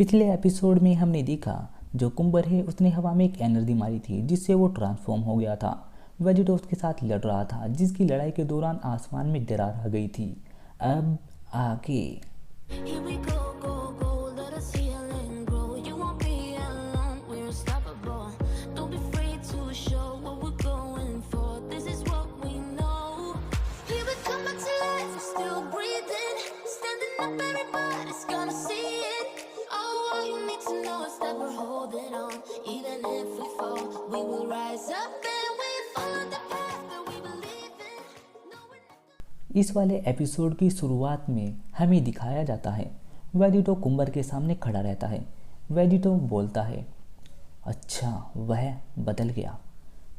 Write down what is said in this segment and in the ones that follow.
पिछले एपिसोड में हमने देखा जो कुंबर है उसने हवा में एक एनर्जी मारी थी जिससे वो ट्रांसफॉर्म हो गया था। वेजिटो उसके साथ लड़ रहा था जिसकी लड़ाई के दौरान आसमान में दरार आ गई थी। अब आगे Here we go, go, go, let us heal and grow. You won't be alone, we're unstoppable. Don't be afraid to show what we're going for. This is what we know. Here we come back to life, we're still breathing. Standing up, everybody's gonna see it. Oh, all you need to know is that we're holding on. Even if we fall, we will rise up and we follow the path that we believe in. No, we're not. इस वाले episode की शुरुआत में हमें दिखाया जाता है Vegito comber के सामने खड़ा रहता है। वेजिटो बोलता है, अच्छा वह बदल गया।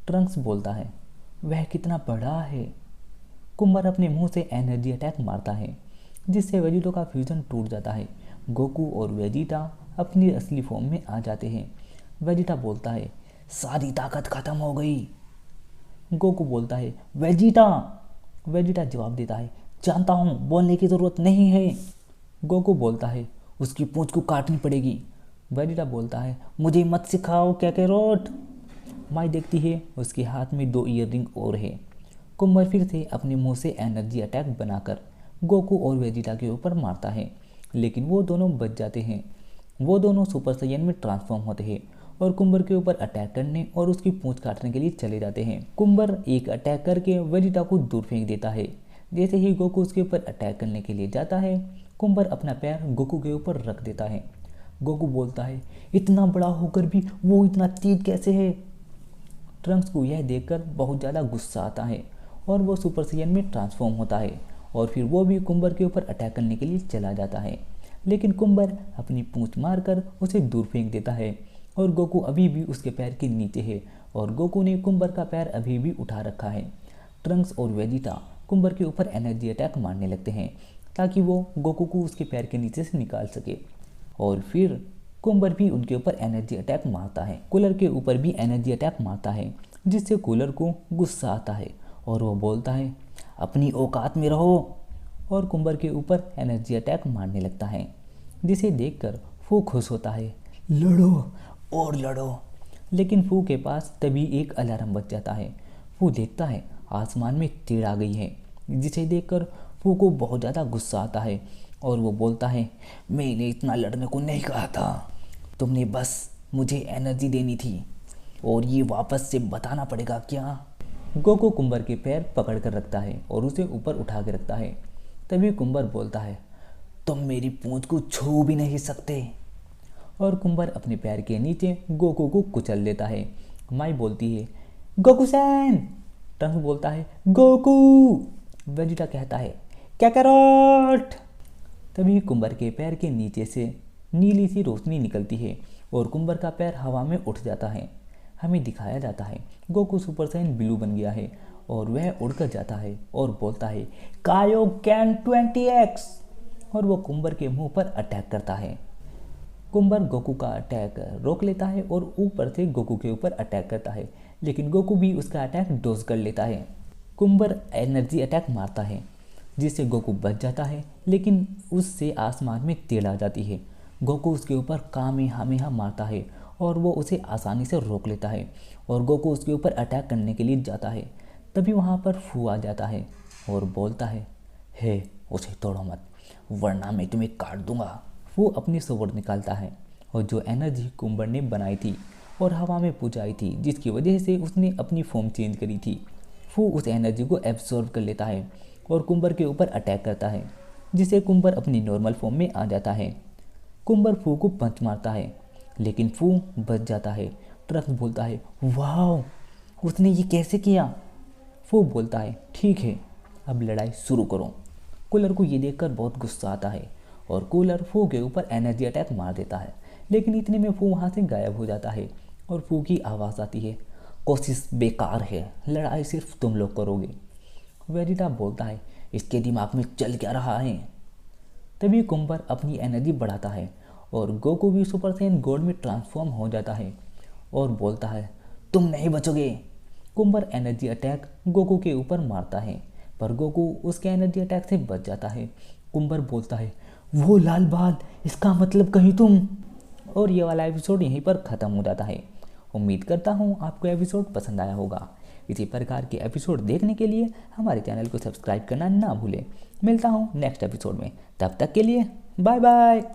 ट्रंक्स बोलता है, वह कितना बड़ा है। कुंबर अपने मुंह से एनर्जी अटैक मारता है जिससे वेजिटो का फ्यूजन टूट जाता है। गोकू और वेजिटा अपनी असली फॉर्म में आ जाते हैं। वेजिटा बोलता है, सारी ताकत खत्म हो गई। गोकू बोलता है, वेजिटा। वेजिटा जवाब देता है, जानता हूँ, बोलने की ज़रूरत नहीं है। गोकू बोलता है, उसकी पूंछ को काटनी पड़ेगी। वेजिटा बोलता है, मुझे मत सिखाओ कैकेरोट। माई देखती है उसके हाथ में 2 ईयररिंग और है। कुंबर फिर से अपने मुंह से एनर्जी अटैक बनाकर गोकू और वेजिटा के ऊपर मारता है, लेकिन वो दोनों बच जाते हैं। वो दोनों सुपर साइयन में ट्रांसफॉर्म होते हैं और कुंबर के ऊपर अटैक करने और उसकी पूंछ काटने के लिए चले जाते हैं। कुंबर एक अटैक करके वेजिटा को दूर फेंक देता है। जैसे ही गोकू उसके ऊपर अटैक करने के लिए जाता है, कुंबर अपना पैर गोकू के ऊपर रख देता है। गोकू बोलता है, इतना बड़ा होकर भी वो इतना तेज कैसे है। ट्रंक्स को यह देखकर बहुत ज़्यादा गुस्सा आता है और वो सुपर साइयन में ट्रांसफॉर्म होता है और फिर वो भी कुंबर के ऊपर अटैक करने के लिए चला जाता है, लेकिन कुंबर अपनी पूंछ मारकर उसे दूर फेंक देता है और गोकू अभी भी उसके पैर के नीचे है और गोकू ने कुंबर का पैर अभी भी उठा रखा है। ट्रंक्स और वेजिटा कुंबर के ऊपर एनर्जी अटैक मारने लगते हैं ताकि वो गोकू को उसके पैर के नीचे से निकाल सके और फिर कुंबर भी उनके ऊपर एनर्जी अटैक मारता है। कूलर के ऊपर भी एनर्जी अटैक मारता है जिससे कूलर को गुस्सा आता है और वो बोलता है, अपनी औकात में रहो, और कुंबर के ऊपर एनर्जी अटैक मारने लगता है, जिसे देखकर फू खुश होता है, लड़ो और लड़ो। लेकिन फू के पास तभी एक अलार्म बज जाता है। फू देखता है आसमान में तीर आ गई है, जिसे देखकर फू को बहुत ज़्यादा गुस्सा आता है और वो बोलता है, मैंने इतना लड़ने को नहीं कहा था, तुमने बस मुझे एनर्जी देनी थी और ये वापस से बताना पड़ेगा क्या। गोकू कुंबर के पैर पकड़ कर रखता है और उसे ऊपर उठा के रखता है। तभी कुंबर बोलता है, तुम मेरी पूंछ को छू भी नहीं सकते, और कुंबर अपने पैर के नीचे गोकू को कुचल देता है। माई बोलती है, गोकू सैन। ट्रंक्स बोलता है, गोकू। वेजिटा कहता है, कैकरोट। तभी कुंबर के पैर के नीचे से नीली सी रोशनी निकलती है और कुंबर का पैर हवा में उठ जाता है। हमें दिखाया जाता है गोकू सुपर साइन ब्लू बन गया है और वह उड़कर जाता है और बोलता है, कायोकेन 20x, और वो कुंबर के मुंह पर अटैक करता है। कुंबर गोकू का अटैक रोक लेता है और ऊपर से गोकू के ऊपर अटैक करता है, लेकिन गोकू भी उसका अटैक डोज कर लेता है। कुंबर एनर्जी अटैक मारता है जिससे गोकू बच जाता है, लेकिन उससे आसमान में तेल आ जाती है। गोकू उसके ऊपर कामेहामेहा मारता है और वो उसे आसानी से रोक लेता है और गोकू उसके ऊपर अटैक करने के लिए जाता है। तभी वहाँ पर फू आ जाता है और बोलता है, हे उसे तोड़ो मत वरना मैं तुम्हें काट दूंगा। फू अपनी स्वॉर्ड निकालता है और जो एनर्जी कुंबर ने बनाई थी और हवा में पहुँचाई थी, जिसकी वजह से उसने अपनी फॉर्म चेंज करी थी, फू उस एनर्जी को एब्जॉर्ब कर लेता है और कुंबर के ऊपर अटैक करता है, जिससे कुंबर अपनी नॉर्मल फॉर्म में आ जाता है। कुंबर फू को पंच मारता है लेकिन फू बच जाता है। ट्रंक्स बोलता है, वाह उसने ये कैसे किया। फू बोलता है, ठीक है अब लड़ाई शुरू करो। कूलर को ये देखकर बहुत गुस्सा आता है और कूलर फू के ऊपर एनर्जी अटैक मार देता है, लेकिन इतने में फू वहाँ से गायब हो जाता है और फू की आवाज़ आती है, कोशिश बेकार है, लड़ाई सिर्फ तुम लोग करोगे। वेजिटा बोलता है, इसके दिमाग में चल क्या रहा है। तभी कुंबर अपनी एनर्जी बढ़ाता है और गोकू भी सुपर साइयन गॉड में ट्रांसफॉर्म हो जाता है और बोलता है, तुम नहीं बचोगे। कुंबर एनर्जी अटैक गोकू के ऊपर मारता है पर गोकू उसके एनर्जी अटैक से बच जाता है। कुंबर बोलता है, वो लाल बाल, इसका मतलब कहीं तुम। और ये वाला एपिसोड यहीं पर ख़त्म हो जाता है। उम्मीद करता हूँ आपको एपिसोड पसंद आया होगा। इसी प्रकार के एपिसोड देखने के लिए हमारे चैनल को सब्सक्राइब करना ना भूलें। मिलता हूँ नेक्स्ट एपिसोड में, तब तक के लिए बाय बाय।